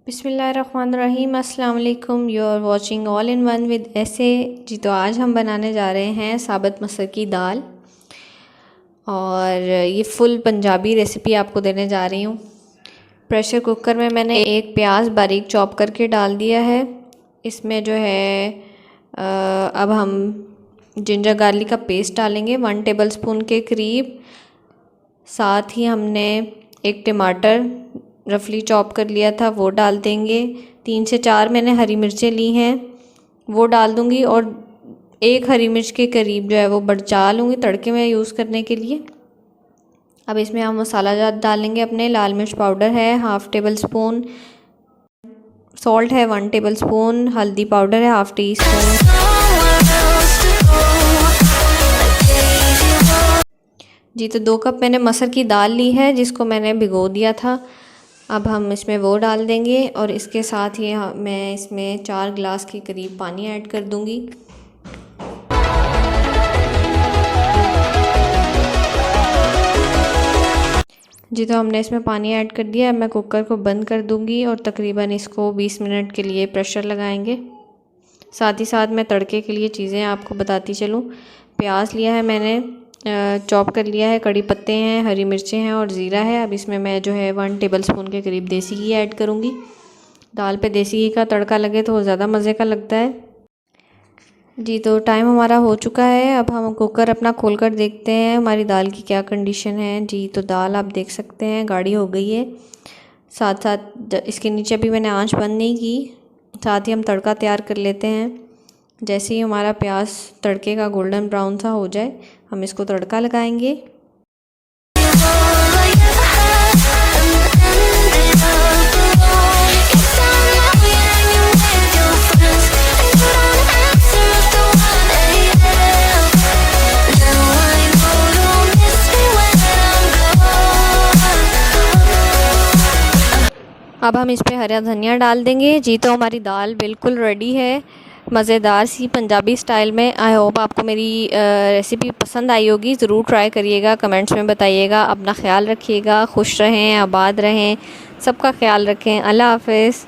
बिस्मिल्लाहिर्रहमानिर्रहीम। अस्सलाम वालेकुम। You are watching all in one with ऐसे जी। तो आज हम बनाने जा रहे हैं साबुत मसर की दाल, और ये फुल पंजाबी रेसिपी आपको देने जा रही हूँ। प्रेशर कुकर में मैंने एक प्याज बारीक चॉप करके डाल दिया है। इसमें जो है अब हम जिंजर गार्लिक का पेस्ट डालेंगे 1 टेबलस्पून के करीब। साथ ही हमने एक टमाटर रफली चॉप कर लिया था वो डाल देंगे। 3 से 4 मैंने हरी मिर्चें ली हैं वो डाल दूँगी, और एक हरी मिर्च के करीब जो है वो बचा लूँगी तड़के में यूज़ करने के लिए। अब इसमें हम मसाला जात डालेंगे अपने। लाल मिर्च पाउडर है 1/2 टेबलस्पून, सॉल्ट है 1 टेबलस्पून, हल्दी पाउडर है 1/2 टीस्पून। जी तो 2 कप मैंने मसर की दाल ली है जिसको मैंने भिगो दिया था। अब हम इसमें वो डाल देंगे, और इसके साथ ही मैं इसमें 4 गिलास के करीब पानी ऐड कर दूंगी। जी तो हमने इसमें पानी ऐड कर दिया। अब मैं कुकर को बंद कर दूंगी और तकरीबन इसको 20 मिनट के लिए प्रेशर लगाएंगे। साथ ही साथ मैं तड़के के लिए चीज़ें आपको बताती चलूँ। प्याज लिया है मैंने, चॉप कर लिया है, कड़ी पत्ते हैं, हरी मिर्चें हैं और ज़ीरा है। अब इसमें मैं जो है 1 टेबलस्पून के करीब देसी घी ऐड करूँगी। दाल पे देसी घी का तड़का लगे तो ज़्यादा मज़े का लगता है। जी तो टाइम हमारा हो चुका है। अब हम कुकर अपना खोल कर देखते हैं हमारी दाल की क्या कंडीशन है। जी तो दाल आप देख सकते हैं गाढ़ी हो गई है। साथ साथ इसके नीचे अभी मैंने आंच बंद नहीं की। साथ ही हम तड़का तैयार कर लेते हैं। जैसे ही हमारा प्याज तड़के का गोल्डन ब्राउन सा हो जाए हम इसको तड़का लगाएंगे। अब हम इस पे हरा धनिया डाल देंगे। जी तो हमारी दाल बिल्कुल रेडी है, मज़ेदार सी पंजाबी स्टाइल में। आई होप आपको मेरी रेसिपी पसंद आई होगी। ज़रूर ट्राई करिएगा, कमेंट्स में बताइएगा। अपना ख्याल रखिएगा, खुश रहें, आबाद रहें, सबका ख्याल रखें। अल्लाह हाफ़िज़।